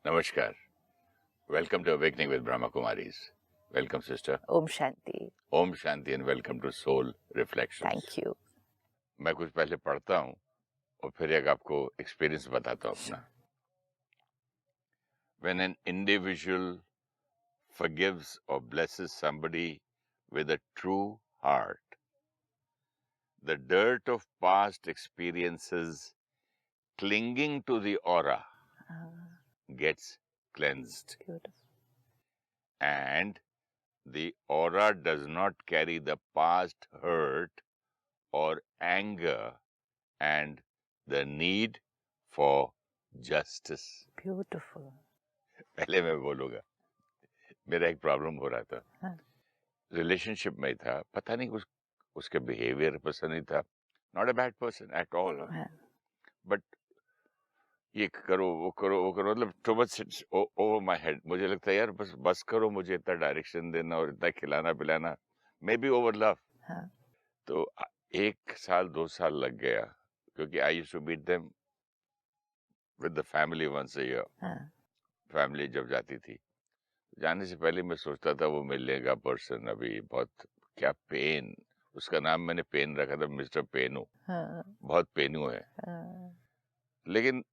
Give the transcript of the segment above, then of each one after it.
Namaskar. Welcome to Awakening with Brahma Kumaris. Welcome, sister. Om Shanti. Om Shanti and welcome to Soul Reflections. Thank you. मैं कुछ पहले पढ़ता हूँ और फिर एक आपको एक्सपीरियंस बताता हूँ अपना. When an individual forgives or blesses somebody with a true heart, the dirt of past experiences clinging to the aura gets cleansed. Beautiful. And the aura does not carry the past hurt or anger and the need for justice. Beautiful. पहले मैं बोलूँगा, मेरा एक problem हो रहा था. हाँ. Relationship में था, पता नहीं उसके बिहेवियर पसंद नहीं था. Not a bad person at all, but ये करो वो करो मतलब too much over my head. मुझे लगता है यार बस करो, मुझे इतना डायरेक्शन देना और इतना खिलाना पिलाना, मे बी ओवर लव. तो 1 साल 2 साल लग गया, क्योंकि I used to meet them with the family once a year. Family जब जाती थी, जाने से पहले मैं सोचता था वो मिलेगा पर्सन. अभी बहुत क्या पेन, उसका नाम मैंने पेन रखा था, मिस्टर पेनू. बहुत पेनू है. लेकिन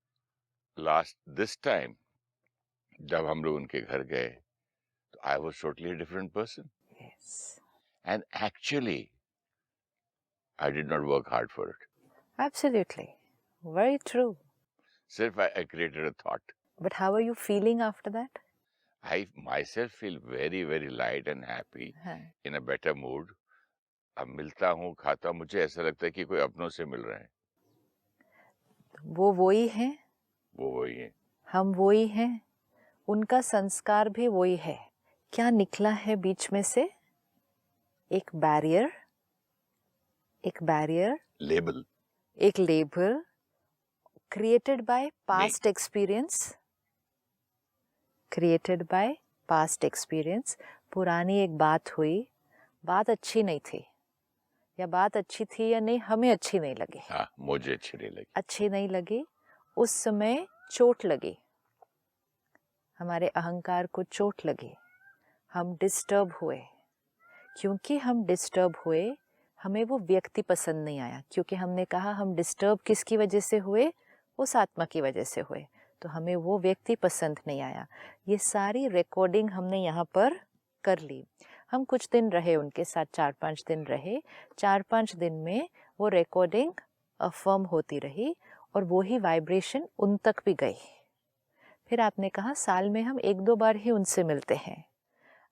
लास्ट दिस टाइम जब हम लोग उनके घर गए तो I was totally different person. And actually I did not work hard for it. Absolutely. Very true. सिर्फ I created a thought. But how are you feeling after that? I myself feel very very light and happy, in a better mood. अब मिलता हूँ, खाता हूँ, मुझे ऐसा लगता है कि कोई अपनों से मिल रहे हैं. वो वही हैं, वो वही है, हम वही हैं, उनका संस्कार भी वही है. क्या निकला है बीच में से? एक बैरियर, लेबल, एक label created by past experience. पुरानी एक बात हुई, बात अच्छी नहीं थी, या बात अच्छी थी या नहीं हमें अच्छी नहीं लगी. हाँ, मुझे अच्छी नहीं लगी. उस समय चोट लगी, हमारे अहंकार को चोट लगी, हम डिस्टर्ब हुए. क्योंकि हम डिस्टर्ब हुए, हमें वो व्यक्ति पसंद नहीं आया, क्योंकि हमने कहा हम डिस्टर्ब किसकी वजह से हुए, उस आत्मा की वजह से हुए, तो हमें वो व्यक्ति पसंद नहीं आया. ये सारी रिकॉर्डिंग हमने यहाँ पर कर ली. हम कुछ दिन रहे उनके साथ, 4-5 दिन रहे. 4-5 दिन में वो रिकॉर्डिंग अफर्म होती रही और वो ही वाइब्रेशन उन तक भी गई. फिर आपने कहा साल में हम 1-2 बार ही उनसे मिलते हैं.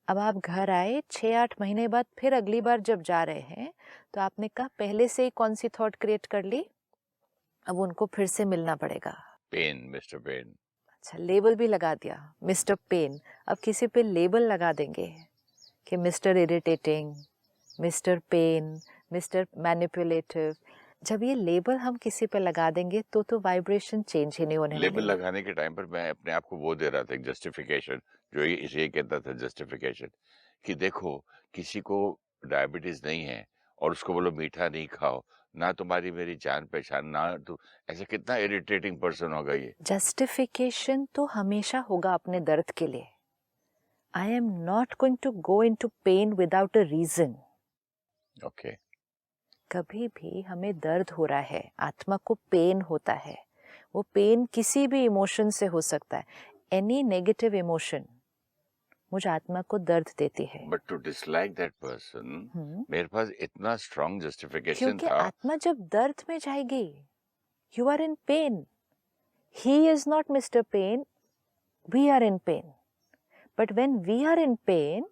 अब आप घर आए 6-8 महीने बाद, फिर अगली बार जब जा रहे हैं तो आपने कहा पहले से ही कौन सी थॉट क्रिएट कर ली, अब उनको फिर से मिलना पड़ेगा. Pain, mister pain. अच्छा, लेबल भी लगा दिया, मिस्टर पेन. अब किसी पे लेबल लगा देंगे कि mister irritating, mister pain, mister manipulative. जब ये लेबल हम किसी पे लगा देंगे तो वाइब्रेशन चेंज ही नहीं होने वाली. लेबल लगाने के टाइम पर मैं अपने आप को वो दे रहा था, एक जस्टिफिकेशन, जो ये कहता था जस्टिफिकेशन, कि देखो किसी को डायबिटीज नहीं है और उसको बोलो मीठा नहीं खाओ, ना तुम्हारी मेरी जान पहचान, ना तो ऐसा कितना इरिटेटिंग पर्सन होगा ये. जस्टिफिकेशन तो हमेशा होगा अपने दर्द के लिए. I am not going to go into pain without a reason. Okay. कभी भी हमें दर्द हो रहा है, आत्मा को पेन होता है, वो पेन किसी भी इमोशन से हो सकता है. एनी नेगेटिव इमोशन मुझ आत्मा को दर्द देती है. But to dislike that person, मेरे पास इतना स्ट्रॉन्ग जस्टिफिकेशन क्योंकि था. आत्मा जब दर्द में जाएगी, you are in pain. He is not mister pain, we are in pain. But when we are in pain,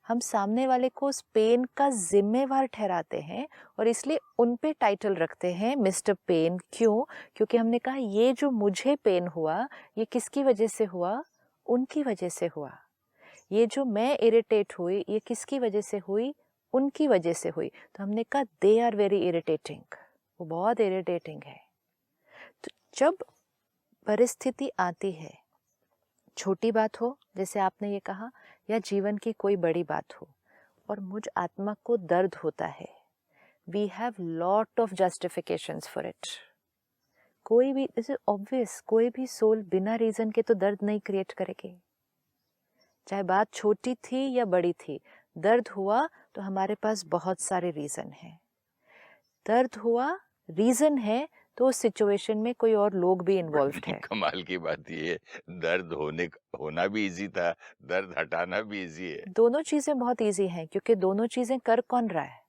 हम सामने वाले को उस पेन का जिम्मेवार ठहराते हैं और इसलिए उन पे टाइटल रखते हैं मिस्टर पेन. क्यों? क्योंकि हमने कहा ये जो मुझे पेन हुआ, ये किसकी वजह से हुआ, उनकी वजह से हुआ. ये जो मैं इरिटेट हुई, ये किसकी वजह से हुई, उनकी वजह से हुई. तो हमने कहा दे आर वेरी इरिटेटिंग, वो बहुत इरिटेटिंग है. तो जब परिस्थिति आती है, छोटी बात हो जैसे आपने ये कहा, या जीवन की कोई बड़ी बात हो, और मुझ आत्मा को दर्द होता है, we have lot of justifications for it. कोई भी, इज ऑब्वियस, कोई भी सोल बिना रीजन के तो दर्द नहीं क्रिएट करेगी। चाहे बात छोटी थी या बड़ी थी, दर्द हुआ तो हमारे पास बहुत सारे रीजन हैं। दर्द हुआ, रीजन है, तो उस सिचुएशन में कोई और लोग भी इन्वॉल्व्ड है। कमाल की बात ये है, दर्द होना भी इजी था, दर्द हटाना भी इजी है। दोनों चीजें बहुत इजी हैं, क्योंकि दोनों चीजें कर कौन रहा है?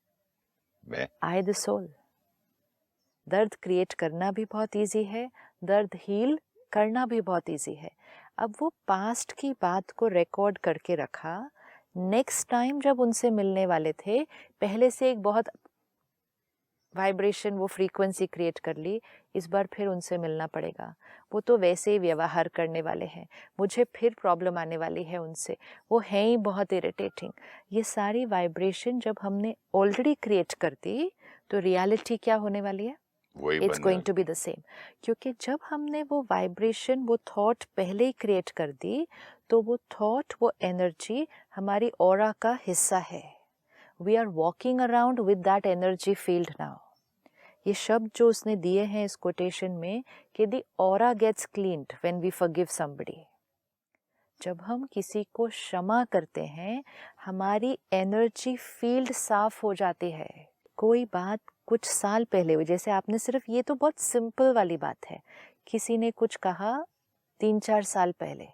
मैं आई द सोल। दर्द क्रिएट करना भी बहुत इजी है, दर्द हील करना भी बहुत इजी है। अब वो पास्ट की बात को रिकॉर्ड करके रखा, नेक्स्ट टाइम जब उनसे मिलने वाले थे, पहले से एक बहुत वाइब्रेशन, वो फ्रीक्वेंसी क्रिएट कर ली, इस बार फिर उनसे मिलना पड़ेगा। वो तो वैसे ही व्यवहार करने वाले हैं, मुझे फिर प्रॉब्लम आने वाली है उनसे, वो हैं ही बहुत इरिटेटिंग। ये सारी वाइब्रेशन जब हमने ऑलरेडी क्रिएट कर दी, तो रियलिटी क्या होने वाली है? वही इट्स बनने going to be the same. क्योंकि जब हमने वो वाइब्रेशन, वो थॉट पहले ही क्रिएट कर दी, तो वो थॉट, वो एनर्जी हमारी ऑरा का हिस्सा है। We are walking around with that energy field now. ये शब्द जो उसने दिए हैं इस कोटेशन में, कि the aura gets cleaned when we forgive somebody. जब हम किसी को क्षमा करते हैं, हमारी एनर्जी फील्ड साफ हो जाती है। कोई बात कुछ साल पहले हुई, जैसे आपने सिर्फ, ये तो बहुत सिंपल वाली बात है, किसी ने कुछ कहा 3-4 साल पहले,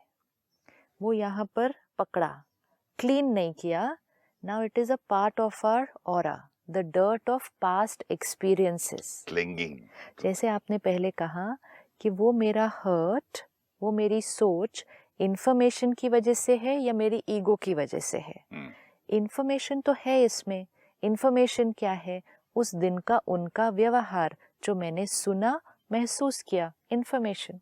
वो यहाँ पर पकड़ा, क्लीन नहीं किया, now it is a part of our aura, the dirt of past experiences. Clinging. जैसे आपने पहले कहा कि वो मेरा हर्ट, वो मेरी सोच इंफॉर्मेशन की वजह से है या मेरी ईगो की वजह से है? इंफॉर्मेशन तो है इसमें। इंफॉर्मेशन क्या है? उस दिन का उनका व्यवहार जो मैंने सुना, महसूस किया, इंफॉर्मेशन।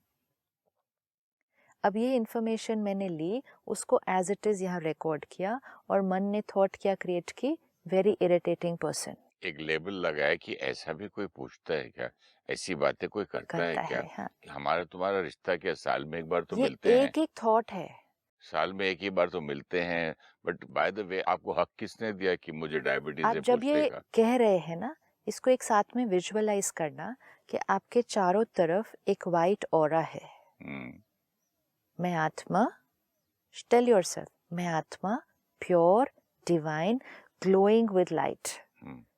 अब ये इंफॉर्मेशन मैंने ली, उसको एज इट इज यहाँ रिकॉर्ड किया, और मन ने थॉट क्या क्रिएट की? Very irritating person. एक लेबल लगाया कि ऐसा भी कोई पूछता है क्या, ऐसी बातें कोई करता है क्या, हाँ। कि हमारा तुम्हारा रिश्ता क्या, साल में एक बार तो ये मिलते हैं, एक एक थॉट है। साल में एक ही बार तो मिलते हैं, बट बाय द वे आपको हक किसने दिया कि मुझे डायबिटीज आप है जब ये पूछने का? कह रहे हैं ना, इसको एक साथ में विजुअलाइज करना कि आपके चारों तरफ एक वाइट ऑरा है। मैं आत्मा, टेल योरसेल्फ, मैं आत्मा, pure, divine, glowing with light,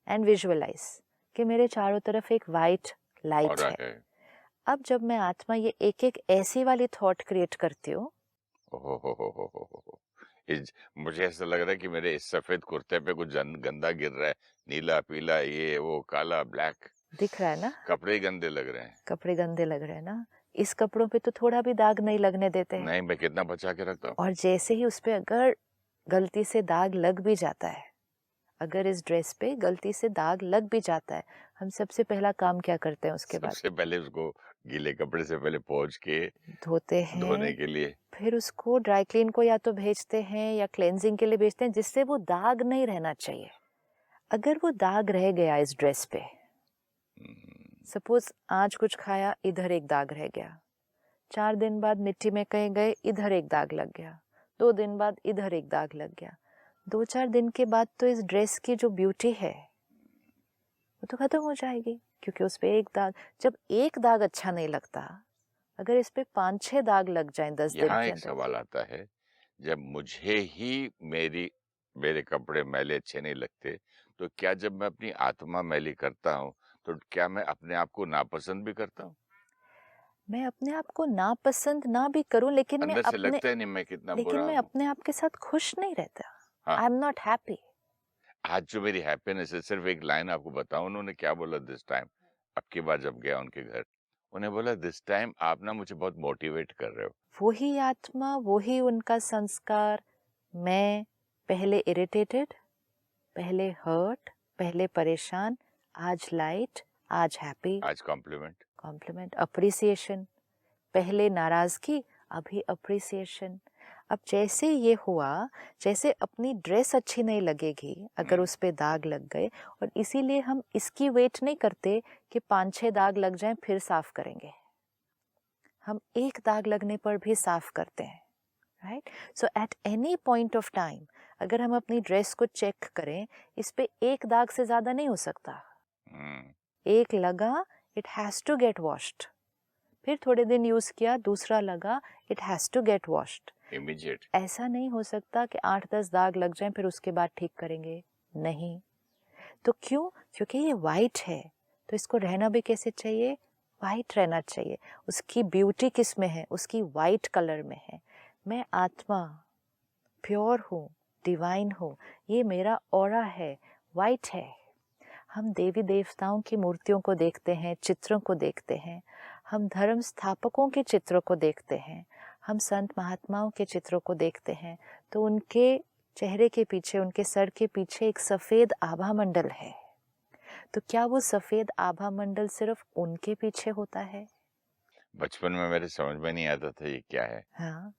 and visualise कि मेरे चारों तरफ एक वाइट लाइट है। अब जब मैं आत्मा ये एक एक ऐसी वाली थॉट क्रिएट करती हूँ, मुझे ऐसा लग रहा है कि मेरे इस सफेद कुर्ते पे कुछ गंदा गिर रहा है, नीला पीला ये वो काला ब्लैक, दिख रहा है ना? कपड़े गंदे लग रहे हैं। कपड़े गंदे लग रहे हैं ना? इस कपड़ों पे तो थोड़ा भी दाग नहीं लगने देते हैं। नहीं, मैं कितना बचा के रखता हूँ। और जैसे ही उस पे अगर गलती से दाग लग भी जाता है, अगर इस ड्रेस पे गलती से दाग लग भी जाता है, हम सबसे पहला काम क्या करते हैं उसके बाद? सबसे पहले उसको गीले कपड़े से पहले पोंछ के धोते हैं, धोने के लिए, फिर उसको ड्राई क्लीन को या तो भेजते हैं या क्लेंजिंग के लिए भेजते हैं, जिससे वो दाग नहीं रहना चाहिए। अगर वो दाग रह गया इस ड्रेस पे, सपोज आज कुछ खाया, इधर एक दाग रह गया, 4 दिन बाद मिट्टी में कहीं गए, इधर एक दाग लग गया, 2 दिन बाद इधर एक दाग लग गया, 2-4 दिन के बाद तो इस ड्रेस की जो ब्यूटी है वो तो खत्म हो जाएगी। क्योंकि उस पे एक दाग, जब एक दाग अच्छा नहीं लगता, अगर इस पे 5-6 दाग लग जाएं 10 दिन यहाँ के एक अंदर, सवाल आता है, जब मुझे ही मेरे कपड़े मैले अच्छे नहीं लगते, तो क्या जब मैं अपनी आत्मा मैली करता हूँ, तो क्या मैं अपने आप को नापसंद भी करता हूँ? मैं अपने आप को नापसंद ना भी करूं, लेकिन अंदर से लगता है नहीं मैं कितना बुरा मैं हूँ। अपने आप के साथ खुश नहीं रहता। हाँ, आई एम नॉट हैप्पी। आज जो मेरी हैप्पीनेस है, सिर्फ एक लाइन आपको बताऊं, उन्होंने क्या बोला दिस टाइम, अब की बार जब गया उनके घर, उन्हें बोला दिस टाइम आप ना मुझे बहुत मोटिवेट कर रहे हो। वही आत्मा, वही उनका संस्कार। मैं पहले इरिटेटेड, पहले हर्ट, पहले परेशान, आज लाइट, आज हैप्पी। आज कॉम्प्लीमेंट, कॉम्प्लीमेंट, अप्रिसिएशन। पहले नाराजगी, अभी अप्रिसिएशन। अब जैसे ये हुआ, जैसे अपनी ड्रेस अच्छी नहीं लगेगी अगर उस पे दाग लग गए, और इसीलिए हम इसकी वेट नहीं करते कि 5-6 दाग लग जाएं फिर साफ करेंगे। हम एक दाग लगने पर भी साफ करते हैं, right? So at any point of time अगर हम अपनी ड्रेस को चेक करें, इस पे एक दाग से ज्यादा नहीं हो सकता। एक लगा, it has to get washed. फिर थोड़े दिन यूज़ किया, दूसरा लगा, it has to get washed. Immediate. ऐसा नहीं हो सकता कि 8-10 दाग लग जाएं फिर उसके बाद ठीक करेंगे, नहीं। तो क्यों? क्योंकि ये वाइट है, तो इसको रहना भी कैसे चाहिए? वाइट रहना चाहिए। उसकी ब्यूटी किस में है? उसकी वाइट कलर में है। मैं आत्मा प्योर हूँ, डिवाइन हूँ, ये मेरा ऑरा है, वाइट है। हम देवी देवताओं की मूर्तियों को देखते हैं, चित्रों को देखते हैं, हम धर्म स्थापकों के चित्रों को देखते हैं, हम संत महात्माओं के चित्रों को देखते हैं, तो उनके चेहरे के पीछे, उनके सर के पीछे एक सफ़ेद आभा मंडल है। तो क्या वो सफ़ेद आभा मंडल सिर्फ उनके पीछे होता है? बचपन में मेरे समझ में नहीं आता था ये क्या है। हाँ,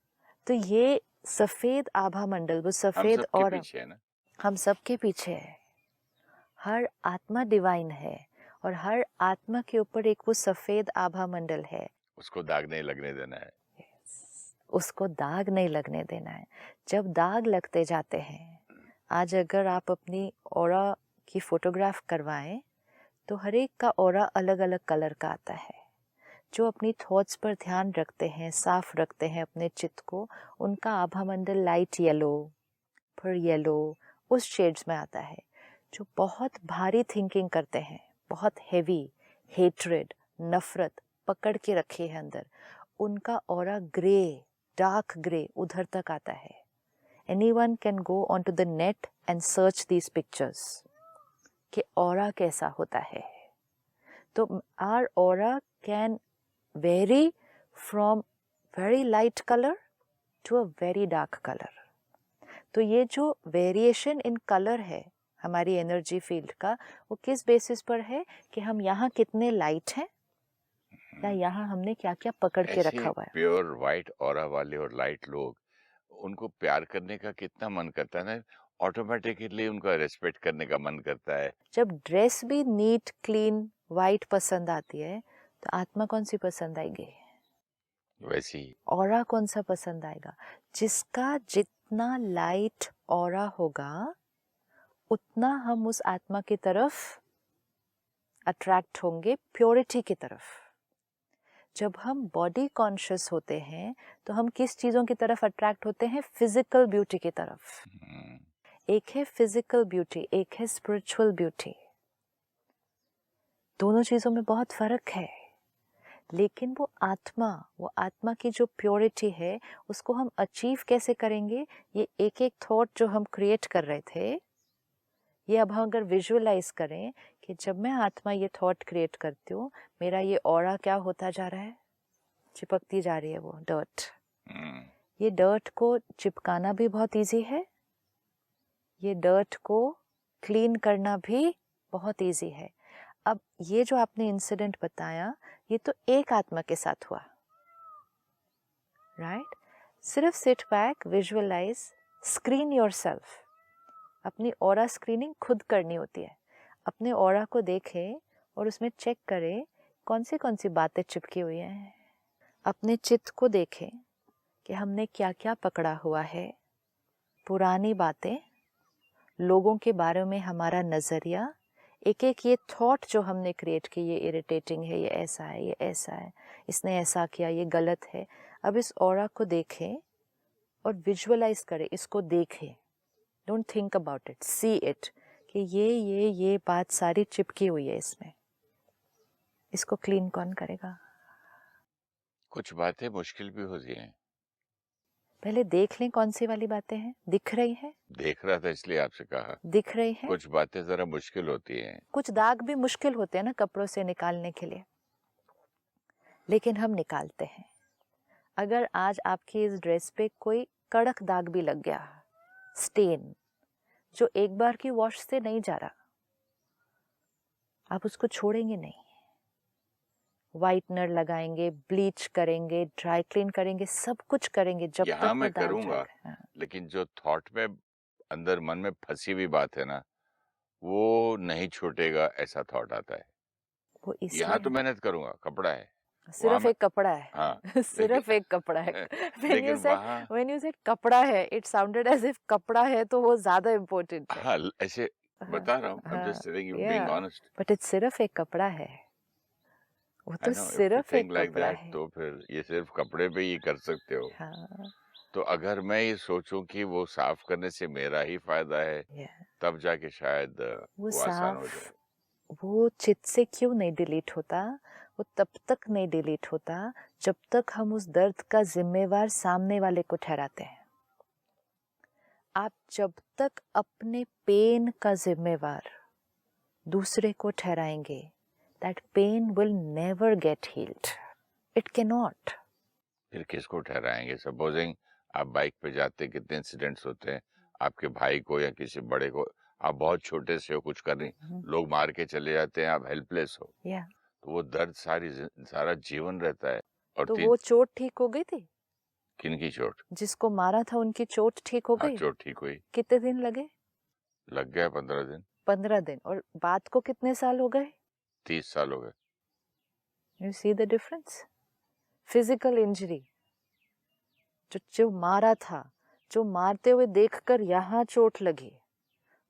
तो ये सफ़ेद आभा मंडल, वो हम सफ़ेद सबके और पीछे है ना। हम सबके पीछे है। हर आत्मा डिवाइन है और हर आत्मा के ऊपर एक वो सफ़ेद आभा मंडल है। उसको दाग नहीं लगने देना है। उसको दाग नहीं लगने देना है। जब दाग लगते जाते हैं, आज अगर आप अपनी ऑरा की फोटोग्राफ करवाएं तो हर एक का ऑरा अलग अलग कलर का आता है। जो अपनी थॉट्स पर ध्यान रखते हैं, साफ रखते हैं अपने चित्त को, उनका आभा मंडल लाइट येलो, फिर येलो, उस शेड्स में आता है। जो बहुत भारी थिंकिंग करते हैं, बहुत हेवी, हेट्रेड, नफरत पकड़ के रखे हैं अंदर, उनका ऑरा ग्रे, डार्क ग्रे उधर तक आता है। Anyone can go onto the net and search these pictures कि ऑरा कैसा होता है। तो our aura can vary from very light color to a very dark color। तो ये जो वेरिएशन इन कलर है हमारी एनर्जी फील्ड का, वो किस बेसिस पर है कि हम यहाँ कितने लाइट हैं या यहाँ हमने क्या क्या पकड़ के रखा हुआ है। प्योर वाइट ऑरा वाले और लाइट लोग, उनको प्यार करने का कितना मन करता है ना, ऑटोमेटिकली उनका रेस्पेक्ट करने का मन करता है। जब ड्रेस भी नीट क्लीन वाइट पसंद आती है तो आत्मा कौन सी पसंद आएगी? वैसे ही ऑरा कौन सा पसंद आएगा? जिसका जितना लाइट ऑरा होगा उतना हम उस आत्मा की तरफ अट्रैक्ट होंगे, प्योरिटी की तरफ। जब हम बॉडी कॉन्शियस होते हैं तो हम किस चीज़ों की तरफ अट्रैक्ट होते हैं? फिजिकल ब्यूटी की तरफ। एक है फिजिकल ब्यूटी, एक है स्पिरिचुअल ब्यूटी। दोनों चीज़ों में बहुत फर्क है, लेकिन वो आत्मा की जो प्योरिटी है उसको हम अचीव कैसे करेंगे? ये एक एक थॉट जो हम क्रिएट कर रहे थे, ये अब हम अगर विजुअलाइज करें कि जब मैं आत्मा ये थॉट क्रिएट करती हूँ, मेरा ये ऑरा क्या होता जा रहा है? चिपकती जा रही है वो डर्ट। ये डर्ट को चिपकाना भी बहुत इजी है, ये डर्ट को क्लीन करना भी बहुत इजी है। अब ये जो आपने इंसिडेंट बताया, ये तो एक आत्मा के साथ हुआ, राइट? सिर्फ sit back, visualise, screen yourself. अपनी ऑरा स्क्रीनिंग खुद करनी होती है। अपने ऑरा को देखें और उसमें चेक करें कौन सी बातें चिपकी हुई हैं। अपने चित्त को देखें कि हमने क्या क्या पकड़ा हुआ है, पुरानी बातें, लोगों के बारे में हमारा नज़रिया, एक एक ये थॉट जो हमने क्रिएट की, ये इरिटेटिंग है, ये ऐसा है, ये ऐसा है, इसने ऐसा किया, ये गलत है। अब इस ऑरा को देखें और विजुअलाइज करें, इसको देखें, don't think about it, see it कि ये बात सारी चिपकी हुई है इसमें। इसको क्लीन कौन करेगा? कुछ बातें मुश्किल भी होती हैं। पहले देख लें कौन सी वाली बातें हैं, दिख रही है? देख रहा था इसलिए आपसे कहा। दिख रही है? कुछ बातें जरा मुश्किल होती हैं। कुछ दाग भी मुश्किल होते हैं ना कपड़ों से निकालने के लिए, लेकिन हम निकालते हैं। अगर आज आपकी इस ड्रेस पे कोई कड़क दाग भी लग गया, स्टेन, जो एक बार की वॉश से नहीं जा रहा, आप उसको छोड़ेंगे नहीं। व्हाइटनर लगाएंगे, ब्लीच करेंगे, ड्राई क्लीन करेंगे, सब कुछ करेंगे जब तक वो मैं दाग करूंगा, जाएगा। लेकिन जो थॉट में अंदर मन में फंसी हुई बात है ना, वो नहीं छूटेगा, ऐसा थॉट आता है। वो यहाँ तो इसलिए मेहनत करूंगा, कपड़ा है। सिर्फ एक कपड़ा है। हाँ, सिर्फ एक कपड़ा है। लेकिन वहाँ when you said कपड़ा है, it sounded as if कपड़ा है तो वो ज्यादा इम्पोर्टेंट है। हाँ, ऐसे हाँ, बता रहा हूँ, I'm हाँ, just telling you, being yeah, honest। but it सिर्फ एक कपड़ा है। वो आई तो नो, इफ यू सिर्फ एक थिंक लाइक कपड़ा दैट है। तो फिर ये सिर्फ कपड़े पे ही कर सकते हो। हाँ, तो अगर मैं ये सोचूं कि वो साफ करने से मेरा ही फायदा है, या तब जाके शायद वो वो आसान हो साफ, जाए। वो चित्त से क्यों नहीं डिलीट होता? वो तब तक नहीं डिलीट होता जब तक हम उस दर्द का जिम्मेवार सामने वाले को ठहराते हैं। आप जब तक अपने पेन का जिम्मेवार दूसरे को ठहराएंगे, that pain will never get healed. It cannot. फिर किसको ठहराएंगे? सपोजिंग आप बाइक पे जाते, कितने इंसिडेंट्स होते हैं, आपके भाई को या किसी बड़े को, आप बहुत छोटे से हो, कुछ कर नहीं, लोग मार के चले जाते हैं, आप हेल्पलेस हो, Yeah. तो वो दर्द सारा जीवन रहता है। और तो वो चोट ठीक हो गई थी? किनकी चोट? जिसको मारा था उनकी चोट ठीक हो हाँ, गई? चोट ठीक हुई। कितने दिन लगे? लग गया 15 दिन। 15 दिन। और बात को कितने साल हो गए? 30 साल हो गए। You see the difference? Physical injury, जो मारा था, जो मारते हुए देखकर यहाँ चोट लगी,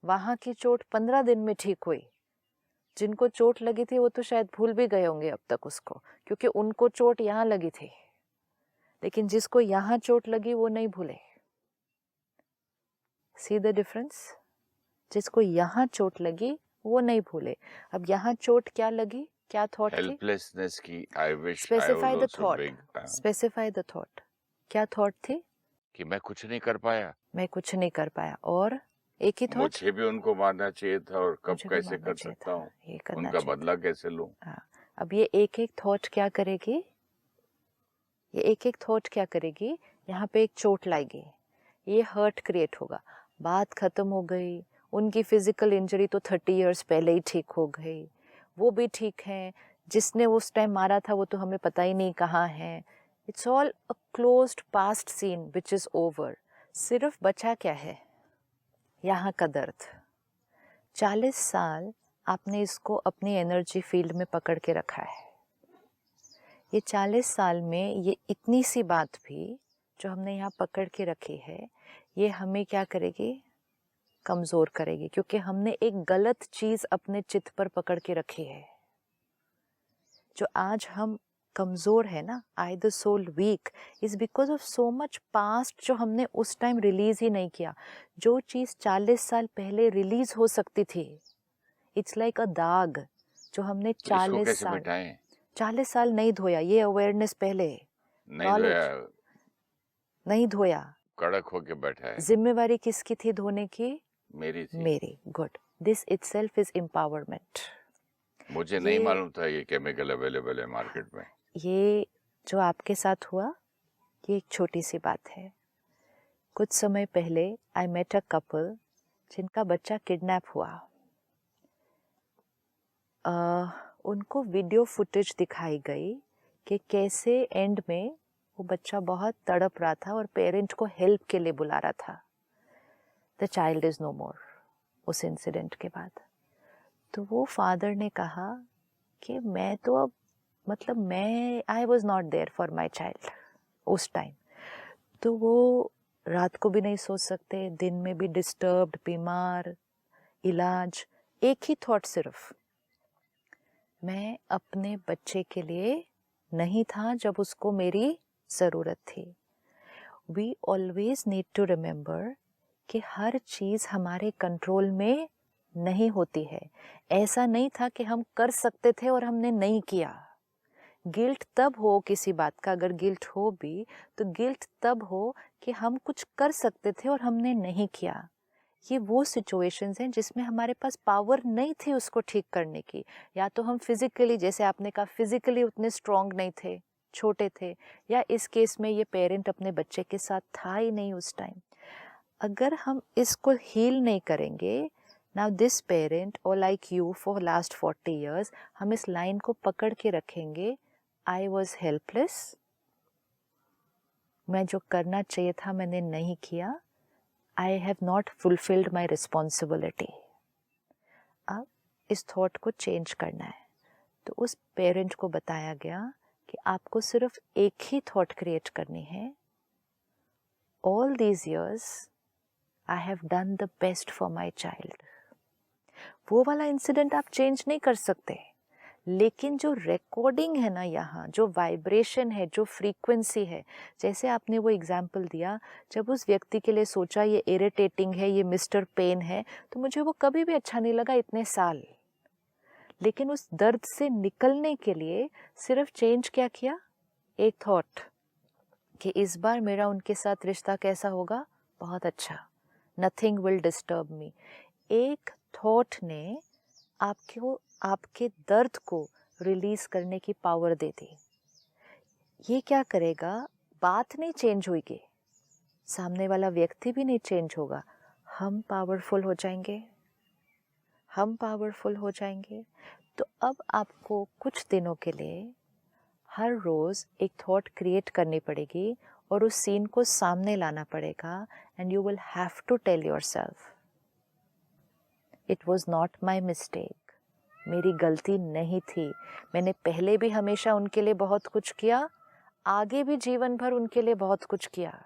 वहां की चोट 15 दिन में ठीक हुई। जिनको चोट लगी थी वो तो शायद भूल भी गए होंगे अब तक उसको, क्योंकि उनको चोट यहाँ लगी थी। लेकिन जिसको यहाँ चोट लगी वो नहीं भूले। See the difference? जिसको यहाँ चोट लगी वो नहीं भूले। अब यहाँ चोट क्या लगी, क्या थॉट थी? हेल्पलेसनेस की। I wish I specify was the also thought, big. Specify the thought. क्या थॉट थी? कि मैं कुछ नहीं कर पाया, मैं कुछ नहीं कर पाया। और एक ही थॉट, मुझे भी उनको मारना चाहिए था, और कब मुझे भी कैसे मारना कर चाहिए सकता था, हूँ, ये करना उनका चाहिए बदला कैसे लूं। था। हाँ, अब ये एक एक थॉट क्या करेगी? ये एक एक थॉट क्या करेगी? यहाँ पे एक चोट लाएगी, ये हर्ट क्रिएट होगा, बात खत्म हो गई। उनकी फिजिकल इंजरी तो 30 इयर्स पहले ही ठीक हो गई, वो भी ठीक है। जिसने उस टाइम मारा था वो तो हमें पता ही नहीं कहाँ है। It's all a closed past scene which is over. सिर्फ बचा क्या है? यहाँ का दर्द। 40 साल आपने इसको अपनी एनर्जी फील्ड में पकड़ के रखा है। ये 40 साल में ये इतनी सी बात भी जो हमने यहाँ पकड़ के रखी है, ये हमें क्या करेगी? कमज़ोर करेगी, क्योंकि हमने एक गलत चीज़ अपने चित्त पर पकड़ के रखी है। जो आज हम कमज़ोर है ना, I the soul weak, is because of so much past जो हमने उस टाइम रिलीज़ ही नहीं किया। जो चीज़ 40 साल पहले रिलीज़ हो सकती थी, इट्स लाइक अ दाग जो हमने तो इसको 40 कैसे साल मिटाएं? 40 साल नहीं धोया। ये अवेयरनेस पहले, नहीं धोया, नहीं धोया। कड़क होके बैठा है। जिम्मेवारी किसकी थी धोने की? मेरी थी। मेरी। Good, this itself is empowerment. मुझे नहीं मालूम था ये केमिकल अवेलेबल है मार्केट में। ये जो आपके साथ हुआ, ये एक छोटी सी बात है। कुछ समय पहले आई मेट अ कपल जिनका बच्चा किडनैप हुआ। उनको वीडियो फुटेज दिखाई गई कि कैसे एंड में वो बच्चा बहुत तड़प रहा था और पेरेंट को हेल्प के लिए बुला रहा था। द चाइल्ड इज़ नो मोर। उस इंसिडेंट के बाद तो वो फादर ने कहा कि मैं तो अब मतलब मैं I was not there for my child उस टाइम। तो वो रात को भी नहीं सो सकते, दिन में भी डिस्टर्ब्ड, बीमार, इलाज। एक ही थॉट सिर्फ, मैं अपने बच्चे के लिए नहीं था जब उसको मेरी ज़रूरत थी। We always need to remember कि हर चीज़ हमारे कंट्रोल में नहीं होती है। ऐसा नहीं था कि हम कर सकते थे और हमने नहीं किया। गिल्ट तब हो किसी बात का, अगर गिल्ट हो भी तो गिल्ट तब हो कि हम कुछ कर सकते थे और हमने नहीं किया। ये वो सिचुएशंस हैं जिसमें हमारे पास पावर नहीं थी उसको ठीक करने की। या तो हम फिजिकली, जैसे आपने कहा, फिजिकली उतने स्ट्रांग नहीं थे, छोटे थे, या इस केस में ये पेरेंट अपने बच्चे के साथ था ही नहीं उस टाइम। अगर हम इसको हील नहीं करेंगे, नाउ दिस पेरेंट और like you for last 40 years, हम इस लाइन को पकड़ के रखेंगे, आई वॉज हेल्पलेस, मैं जो करना चाहिए था मैंने नहीं किया, I have not fulfilled my responsibility. अब इस थॉट को चेंज करना है। तो उस पेरेंट को बताया गया कि आपको सिर्फ एक ही थॉट क्रिएट करनी है, all these years I have done the best for my child. वो वाला इंसिडेंट आप चेंज नहीं कर सकते। लेकिन जो रिकॉर्डिंग है ना, यहाँ जो वाइब्रेशन है, जो फ्रीक्वेंसी है, जैसे आपने वो एग्जाम्पल दिया, जब उस व्यक्ति के लिए सोचा ये इरिटेटिंग है, ये मिस्टर पेन है, तो मुझे वो कभी भी अच्छा नहीं लगा इतने साल। लेकिन उस दर्द से निकलने के लिए सिर्फ चेंज क्या किया, एक थॉट कि इस बार मेरा उनके साथ रिश्ता कैसा होगा, बहुत अच्छा, नथिंग विल डिस्टर्ब मी। एक थॉट ने आपको आपके दर्द को रिलीज करने की पावर दे दी। ये क्या करेगा, बात नहीं चेंज होगी, सामने वाला व्यक्ति भी नहीं चेंज होगा, हम पावरफुल हो जाएंगे, हम पावरफुल हो जाएंगे। तो अब आपको कुछ दिनों के लिए हर रोज़ एक थॉट क्रिएट करनी पड़ेगी और उस सीन को सामने लाना पड़ेगा, and you will have to tell yourself, it was not my mistake, मेरी गलती नहीं थी, मैंने पहले भी हमेशा उनके लिए बहुत कुछ किया, आगे भी जीवन भर उनके लिए बहुत कुछ किया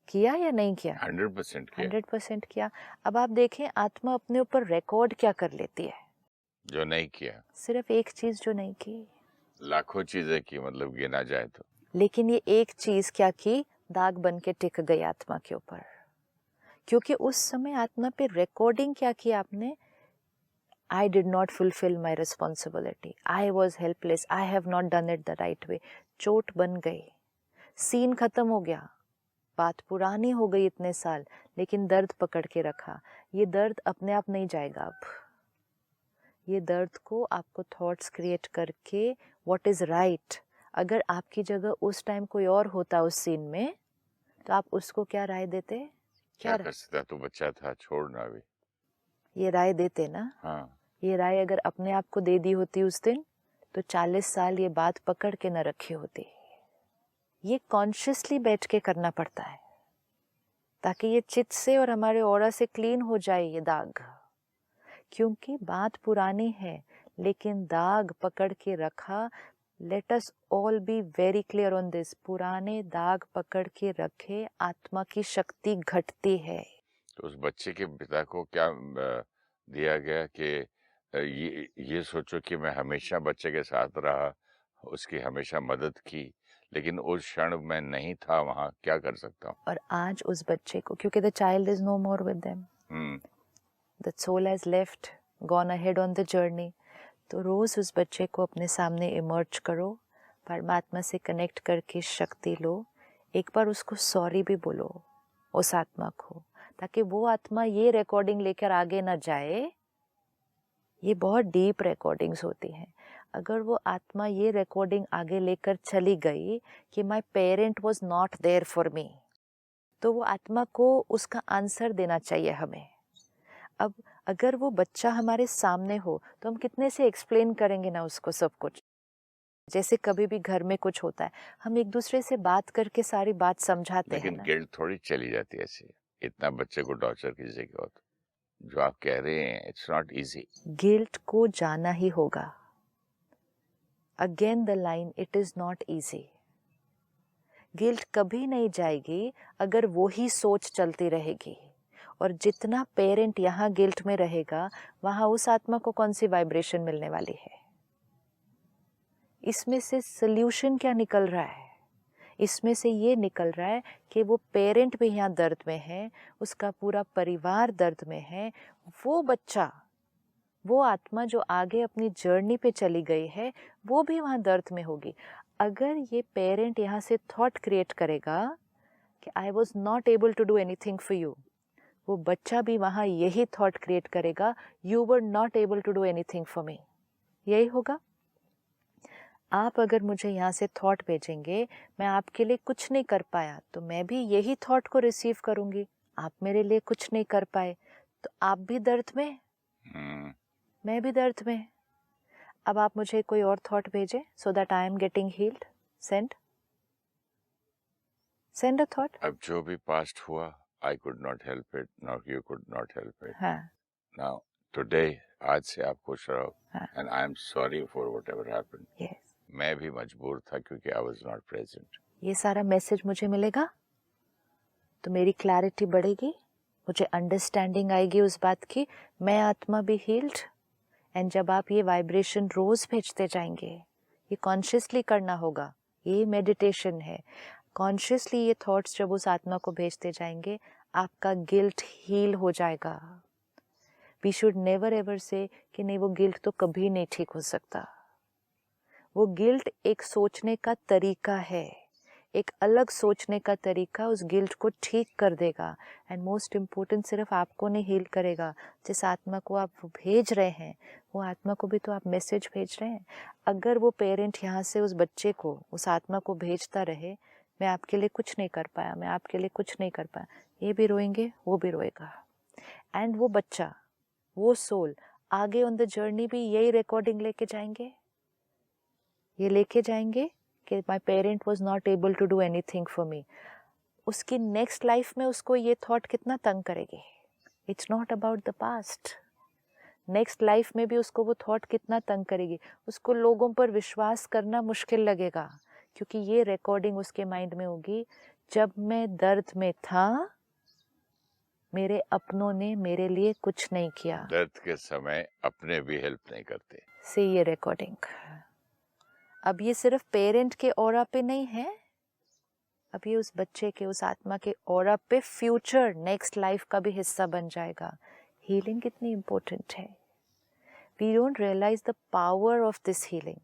या नहीं किया? 100% किया। 100% किया। अब आप देखें, आत्मा अपने ऊपर रिकॉर्ड क्या कर लेती है, जो नहीं किया, सिर्फ एक चीज जो नहीं की, लाखों चीजें की, मतलब गिना जाए तो। लेकिन ये एक चीज क्या की, दाग बन के टिक गई आत्मा के ऊपर, क्योंकि उस समय आत्मा पे रिकॉर्डिंग क्या की आपने, I did not fulfill my responsibility, I was helpless, I have not done it the right way। चोट बन गई, सीन खत्म हो गया, बात पुरानी हो गई इतने साल, लेकिन दर्द पकड़ के रखा। ये दर्द अपने आप नहीं जाएगा। अब ये दर्द को आपको थॉट्स क्रिएट करके व्हाट इज राइट, अगर आपकी जगह उस टाइम कोई और होता उस सीन में, तो आप उसको क्या राय देते? क्या कर सकता, तो बच्चा था, छोड़ना भी। ये राय देते ना? हाँ। ये राय अगर अपने आप को दे दी होती उस दिन, तो 40 साल ये बात पकड़ के न रखी होती। ये कॉन्शियसली बैठ के करना पड़ता है, ताकि ये चित्त से और हमारे ऑरा से क्लीन हो जाए ये दाग, क्योंकि बात पुरानी है लेकिन दाग पकड़ के रखा। Let us all be very clear on this, पुराने दाग पकड़ के रखे आत्मा की शक्ति घटती है। तो उस बच्चे के पिता को क्या दिया गया कि ये सोचो कि मैं हमेशा बच्चे के साथ रहा, उसकी हमेशा मदद की, लेकिन उस क्षण मैं नहीं था वहाँ, क्या कर सकता हूँ? और आज उस बच्चे को, क्योंकि the child is no more with them, the soul has left, gone ahead on the journey, तो रोज उस बच्चे को अपने सामने इमर्ज करो, परमात्मा से कनेक्ट करके शक्ति लो, एक बार उसको सॉरी भी बोलो उस आत्मा को, ताकि वो आत्मा ये रिकॉर्डिंग लेकर आगे ना जाए। ये बहुत डीप रिकॉर्डिंग्स होती हैं। अगर वो आत्मा ये रिकॉर्डिंग आगे लेकर चली गई कि my parent was not there for me, तो वो आत्मा को उसका आंसर देना चाहिए हमें। अब अगर वो बच्चा हमारे सामने हो तो हम कितने से एक्सप्लेन करेंगे ना उसको सब कुछ। जैसे कभी भी घर में कुछ होता है, हम एक दूसरे से बात करके सारी बात समझाते हैं लेकिन ना। गिल्ट थोड़ी चली जाती है ऐसे, इतना बच्चे को टॉर्चर किसी के हो तो। जो आप कह रहे हैं, इट्स नॉट इजी। गिल्ट को जाना ही होगा। Again the line, it is not easy. Guilt कभी नहीं जाएगी अगर वो ही सोच चलती रहेगी, और जितना पेरेंट यहाँ गिल्ट में रहेगा, वहाँ उस आत्मा को कौन सी वाइब्रेशन मिलने वाली है। इसमें से सल्यूशन क्या निकल रहा है? इसमें से ये निकल रहा है कि वो पेरेंट भी यहाँ दर्द में है, उसका पूरा परिवार दर्द में है, वो बच्चा, वो आत्मा जो आगे अपनी जर्नी पे चली गई है, वो भी वहाँ दर्द में होगी। अगर ये पेरेंट यहाँ से थॉट क्रिएट करेगा कि I was not able to do anything for you, वो बच्चा भी वहाँ यही थॉट क्रिएट करेगा, you were not able to do anything for me. यही होगा। आप अगर मुझे यहाँ से थॉट भेजेंगे, मैं आपके लिए कुछ नहीं कर पाया, तो मैं भी यही थॉट को रिसीव करूँगी, आप मेरे लिए कुछ नहीं कर पाए, तो आप भी दर्द में, मैं भी दर्द में। अब आप मुझे कोई और थॉट भेजें so that I am getting heeled. Send a thought. अब जो भी पास्ट हुआ, I could not help it, not you could not help it. हाँ, नाउ टुडे, आज से आप खुश रहो, हाँ, and I am sorry for whatever happened. Yes. मैं भी मजबूर था क्योंकि आई वाज नॉट प्रेजेंट। ये सारा मैसेज मुझे मिलेगा तो मेरी क्लैरिटी बढ़ेगी, मुझे अंडरस्टैंडिंग आएगी उस बात की, मैं आत्मा भी हील्ड एंड जब आप ये वाइब्रेशन रोज भेजते जाएंगे, ये कॉन्शियसली करना होगा, ये मेडिटेशन है, कॉन्शियसली ये थॉट्स जब उस आत्मा को भेजते जाएंगे, आपका गिल्ट हील हो जाएगा। वी शुड नेवर एवर से कि नहीं वो गिल्ट तो कभी नहीं ठीक हो सकता। वो गिल्ट एक सोचने का तरीका है, एक अलग सोचने का तरीका उस गिल्ट को ठीक कर देगा। एंड मोस्ट इम्पोर्टेंट, सिर्फ आपको नहीं हील करेगा, जिस आत्मा को आप भेज रहे हैं वो आत्मा को भी तो आप मैसेज भेज रहे हैं। अगर वो पेरेंट यहाँ से उस बच्चे को, उस आत्मा को भेजता रहे, मैं आपके लिए कुछ नहीं कर पाया, मैं आपके लिए कुछ नहीं कर पाया, ये भी रोएंगे, वो भी रोएगा। एंड वो बच्चा, वो सोल आगे ऑन द जर्नी भी यही रिकॉर्डिंग लेके जाएंगे, ये लेके जाएंगे कि my parent was not able to do anything for me. उसकी नेक्स्ट लाइफ में उसको ये थॉट कितना तंग करेगी। It's not about the past, next life में भी उसको वो थॉट कितना तंग करेगी। उसको लोगों पर विश्वास करना मुश्किल लगेगा, क्योंकि ये रिकॉर्डिंग उसके माइंड में होगी, जब मैं दर्द में था मेरे अपनों ने मेरे लिए कुछ नहीं किया। दर्द के समय अपने भी हेल्प नहीं करते। से ये रिकॉर्डिंग अब ये सिर्फ पेरेंट के ऑरा पे नहीं है, अब ये उस बच्चे के, उस आत्मा के ऑरा पे फ्यूचर नेक्स्ट लाइफ का भी हिस्सा बन जाएगा। हीलिंग कितनी इम्पोर्टेंट है। We don't realise the power of this healing.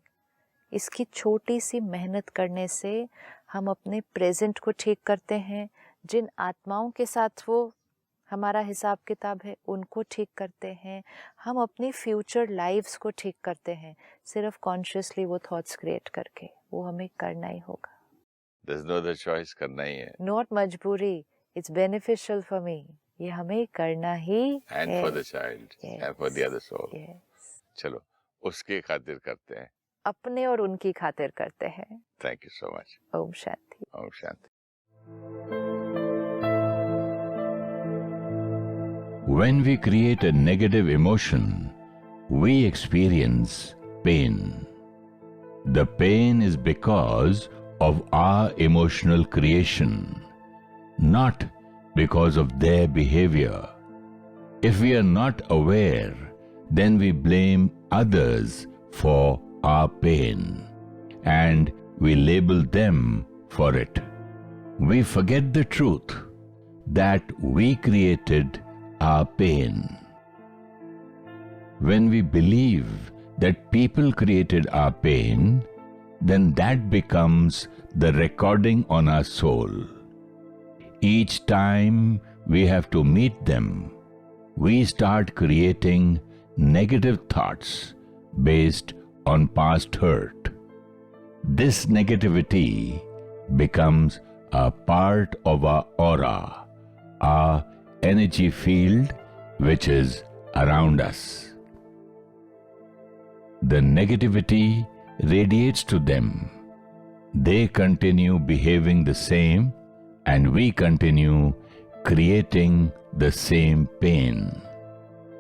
इसकी छोटी सी मेहनत करने से हम अपने प्रेजेंट को ठीक करते हैं, जिन आत्माओं के साथ वो हमारा हिसाब किताब है उनको ठीक करते हैं, हम अपनी फ्यूचर लाइव्स को ठीक करते हैं, सिर्फ कॉन्शियसली वो थॉट्स क्रिएट करके। वो हमें करना ही होगा। There's no other choice, करना ही है। नॉट मजबूरी, इट्स बेनिफिशियल फॉर मी, ये हमें करना ही And है। for the child, and for the other soul. Yes. चलो उसके खातिर करते हैं, अपने और उनकी खातिर करते हैं। Thank you so much. Om Shanti. Om Shanti. When we create a negative emotion, we experience pain. The pain is because of our emotional creation, not because of their behavior. If we are not aware, then we blame others for our pain, and we label them for it. We forget the truth that we created our pain. When we believe that people created our pain, then that becomes the recording on our soul. Each time we have to meet them, we start creating negative thoughts based on past hurt. This negativity becomes a part of our aura, our energy field which is around us. The negativity radiates to them. They continue behaving the same, and we continue creating the same pain.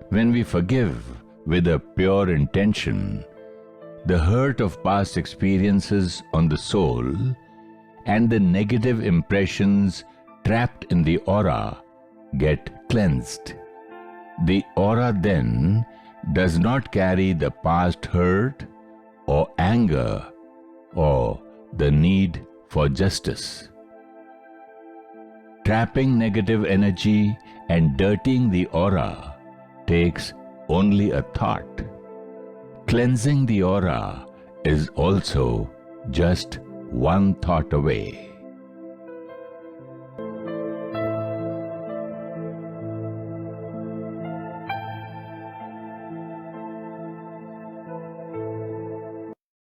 When we forgive with a pure intention, the hurt of past experiences on the soul and the negative impressions trapped in the aura get cleansed. The aura then does not carry the past hurt or anger or the need for justice. Trapping negative energy and dirtying the aura takes only a thought. Cleansing the aura is also just one thought away.